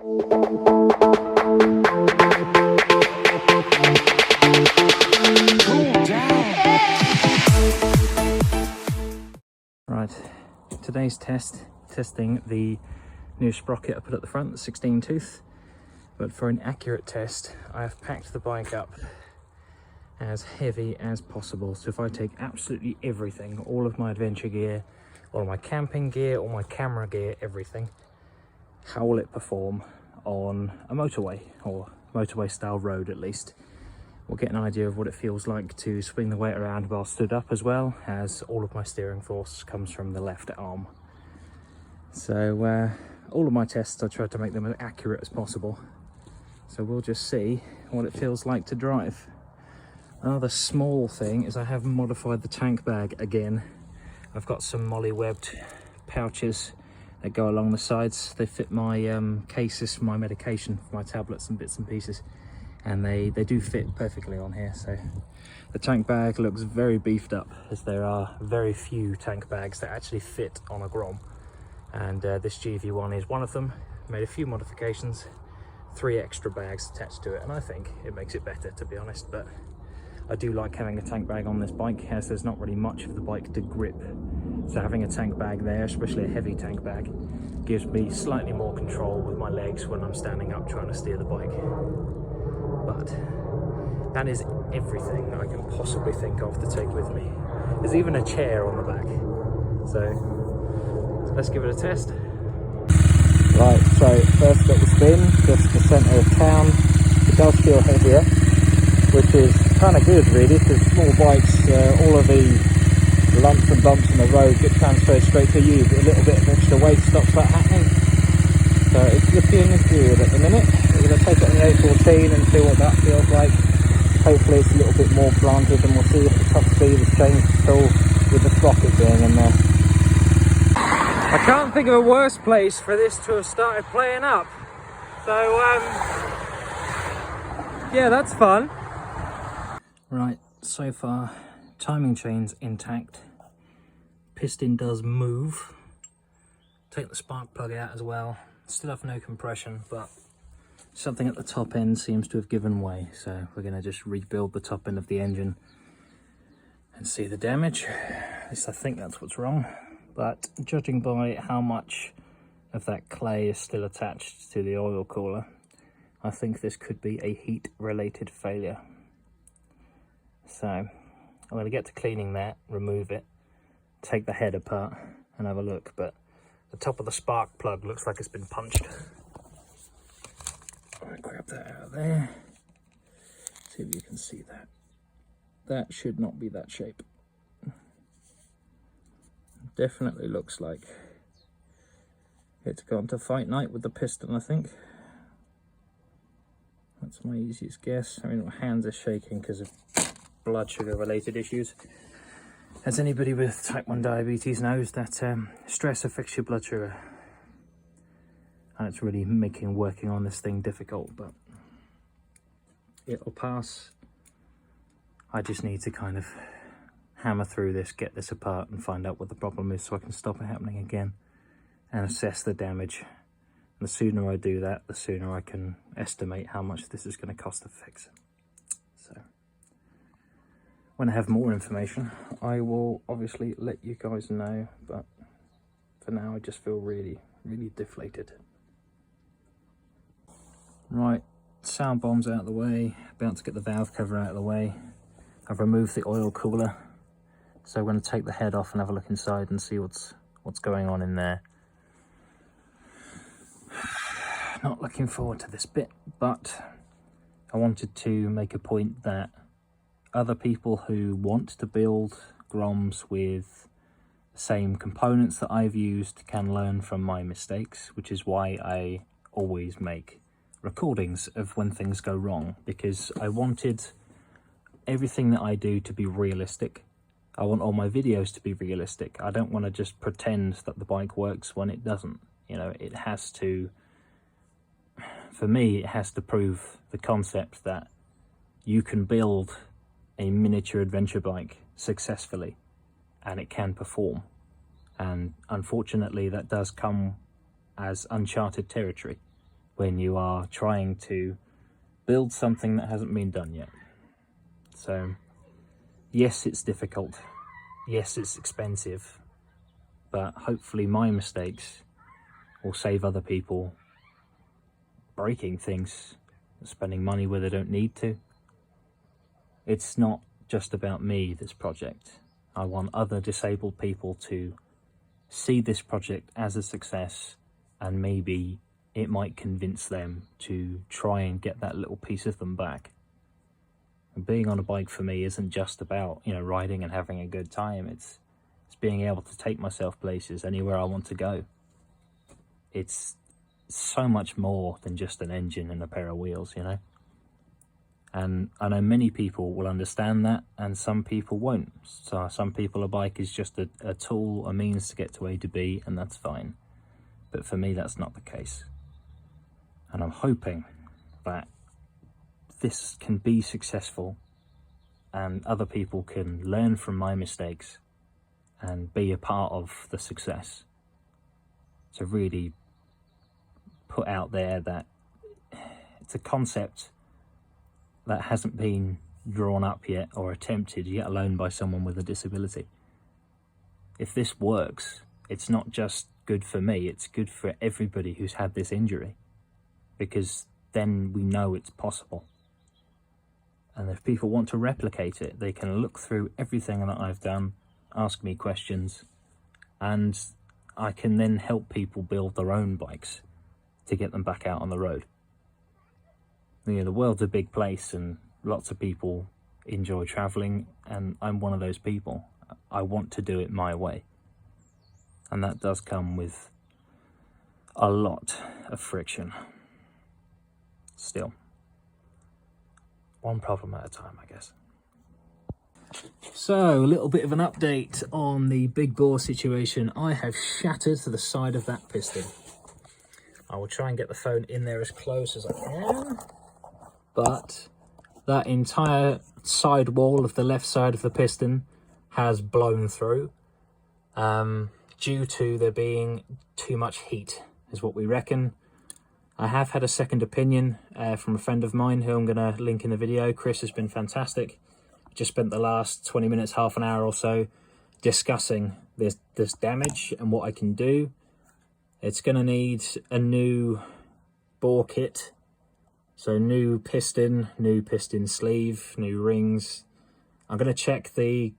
Right, today's testing the new sprocket I put at the front, the 16 tooth. But for an accurate test, I have packed the bike up as heavy as possible. So if I take absolutely everything, all of my adventure gear, all of my camping gear, all my camera gear, everything, how will it perform on a motorway, or motorway style road at least? We'll get an idea of what it feels like to swing the weight around while stood up, as well as all of my steering force comes from the left arm. So all of my tests, I tried to make them as accurate as possible. So we'll just see what it feels like to drive. Another small thing is I have modified the tank bag again. I've got some molly-webbed pouches that go along the sides. They fit my cases for my medication, for my tablets and bits and pieces. And they do fit perfectly on here. So the tank bag looks very beefed up, as there are very few tank bags that actually fit on a Grom. And this GV1 is one of them. Made a few modifications, 3 extra bags attached to it, and I think it makes it better, to be honest. But I do like having a tank bag on this bike, as there's not really much of the bike to grip. So having a tank bag there, especially a heavy tank bag, gives me slightly more control with my legs when I'm standing up trying to steer the bike. But that is everything I can possibly think of to take with me. There's even a chair on the back. So let's give it a test. Right, so first little spin, just the centre of town. It does feel heavier, which is kind of good really, because small bikes, all of the lumps and bumps in the road get transferred straight to you, but a little bit of extra weight stops that happening. So it's looking good at the minute. We're going to take it on the A14 and see what that feels like. Hopefully it's a little bit more planted, and we'll see if the top speed has changed at all with the sprocket being in there. I can't think of a worse place for this to have started playing up. So, yeah, that's fun. Right, so far, timing chain's intact. Piston does move. Take the spark plug out as well. Still have no compression, but something at the top end seems to have given way. So we're going to just rebuild the top end of the engine and see the damage. At least I think that's what's wrong. But judging by how much of that clay is still attached to the oil cooler, I think this could be a heat-related failure. So I'm going to get to cleaning that, remove it, take the head apart and have a look. But the top of the spark plug looks like it's been punched. I'll grab that out of there. See if you can see that. That should not be that shape. Definitely looks like it's gone to fight night with the piston, I think. That's my easiest guess. I mean, my hands are shaking because of blood sugar related issues. As anybody with type 1 diabetes knows, that stress affects your blood sugar. And it's really making working on this thing difficult, but it'll pass. I just need to kind of hammer through this, get this apart and find out what the problem is so I can stop it happening again and assess the damage. And the sooner I do that, the sooner I can estimate how much this is going to cost to fix. So when I have more information, I will obviously let you guys know, but for now I just feel really, really deflated. Right, sound bomb's out of the way, about to get the valve cover out of the way. I've removed the oil cooler. So I'm going to take the head off and have a look inside and see what's going on in there. Not looking forward to this bit, but I wanted to make a point that other people who want to build Groms with the same components that I've used can learn from my mistakes, which is why I always make recordings of when things go wrong, because I wanted everything that I do to be realistic. I want all my videos to be realistic. I don't want to just pretend that the bike works when it doesn't. You know, it has to, for me, it has to prove the concept that you can build a miniature adventure bike successfully and it can perform. And unfortunately, that does come as uncharted territory. when you are trying to build something that hasn't been done yet. So yes, it's difficult, yes, it's expensive, but hopefully my mistakes will save other people breaking things, spending money where they don't need to. It's not just about me, this project. I want other disabled people to see this project as a success, and maybe it might convince them to try and get that little piece of them back. And being on a bike for me isn't just about, you know, riding and having a good time. It's being able to take myself places anywhere I want to go. It's so much more than just an engine and a pair of wheels, you know. And I know many people will understand that, and some people won't. So some people, a bike is just a tool, a means to get to A to B, and that's fine. But for me, that's not the case. And I'm hoping that this can be successful and other people can learn from my mistakes and be a part of the success. To really put out there that it's a concept that hasn't been drawn up yet or attempted, yet alone by someone with a disability. If this works, it's not just good for me, it's good for everybody who's had this injury, because then we know it's possible. And if people want to replicate it, they can look through everything that I've done, ask me questions, and I can then help people build their own bikes to get them back out on the road. You know, the world's a big place and lots of people enjoy traveling, and I'm one of those people. I want to do it my way. And that does come with a lot of friction. Still, one problem at a time, I guess. So, a little bit of an update on the big bore situation. I have shattered to the side of that piston. I will try and get the phone in there as close as I can. But that entire side wall of the left side of the piston has blown through due to there being too much heat, is what we reckon. I have had a second opinion from a friend of mine who I'm going to link in the video. Chris has been fantastic. Just spent the last 20 minutes, half an hour or so discussing this damage and what I can do. It's going to need a new bore kit. So new piston sleeve, new rings. I'm going to check the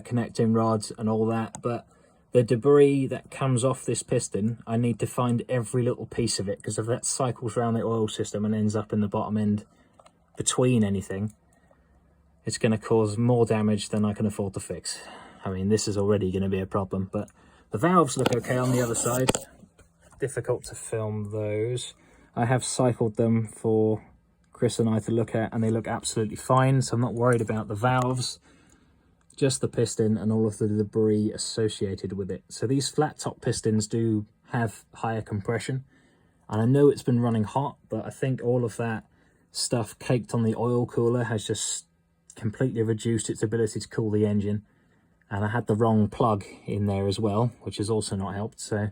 connecting rods and all that, but the debris that comes off this piston, I need to find every little piece of it, because if that cycles around the oil system and ends up in the bottom end between anything, it's going to cause more damage than I can afford to fix. I mean, this is already going to be a problem, but the valves look okay on the other side. Difficult to film those. I have cycled them for Chris and I to look at, and they look absolutely fine, so I'm not worried about the valves, just the piston and all of the debris associated with it. So these flat top pistons do have higher compression, and I know it's been running hot, but I think all of that stuff caked on the oil cooler has just completely reduced its ability to cool the engine. And I had the wrong plug in there as well, which has also not helped. So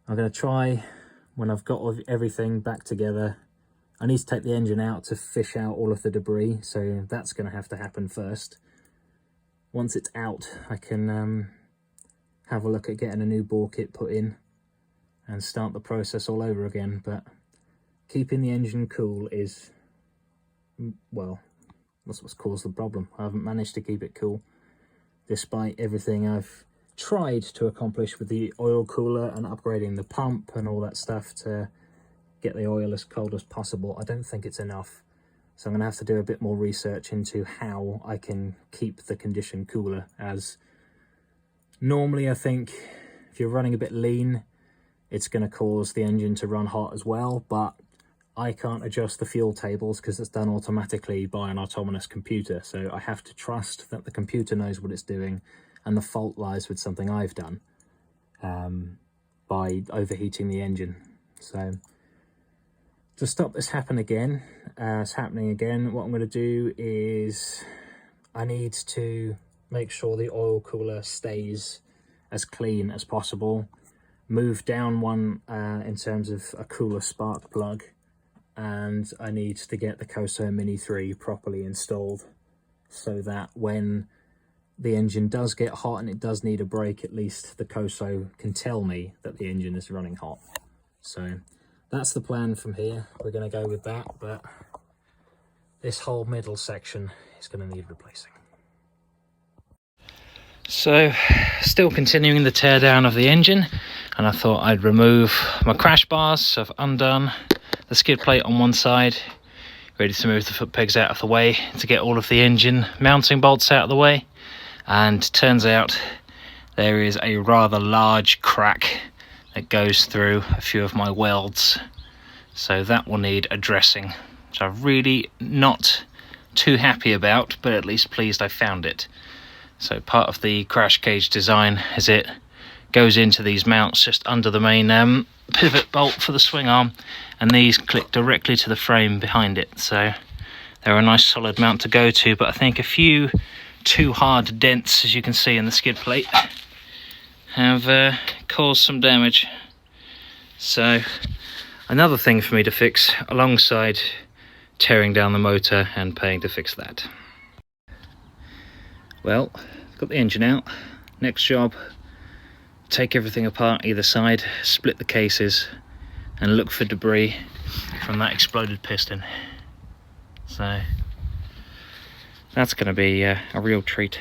I'm going to try, when I've got everything back together, I need to take the engine out to fish out all of the debris, so that's going to have to happen first. Once it's out, I can have a look at getting a new bore kit put in and start the process all over again. But keeping the engine cool is, well, that's what's caused the problem. I haven't managed to keep it cool, despite everything I've tried to accomplish with the oil cooler and upgrading the pump and all that stuff to get the oil as cold as possible. I don't think it's enough. So I'm going to have to do a bit more research into how I can keep the condition cooler, as normally I think if you're running a bit lean, it's going to cause the engine to run hot as well, but I can't adjust the fuel tables because it's done automatically by an autonomous computer. So I have to trust that the computer knows what it's doing, and the fault lies with something I've done by overheating the engine. So to stop this happening again, what I'm going to do is I need to make sure the oil cooler stays as clean as possible. moved down one in terms of a cooler spark plug, and I need to get the Coso Mini 3 properly installed so that when the engine does get hot and it does need a break, at least the Coso can tell me that the engine is running hot. So that's the plan from here. We're going to go with that, but this whole middle section is going to need replacing. So still continuing the teardown of the engine, and I thought I'd remove my crash bars. So I've undone the skid plate on one side, ready to move the foot pegs out of the way to get all of the engine mounting bolts out of the way. And turns out there is a rather large crack that goes through a few of my welds, so that will need addressing, which I'm really not too happy about, but at least pleased I found it. So part of the crash cage design is it goes into these mounts just under the main pivot bolt for the swing arm, and these click directly to the frame behind it, so they're a nice solid mount to go to. But I think a few too hard dents, as you can see in the skid plate, have caused some damage. So another thing for me to fix alongside tearing down the motor and paying to fix that. Well, got the engine out. Next job, take everything apart either side, split the cases and look for debris from that exploded piston. So that's going to be a real treat.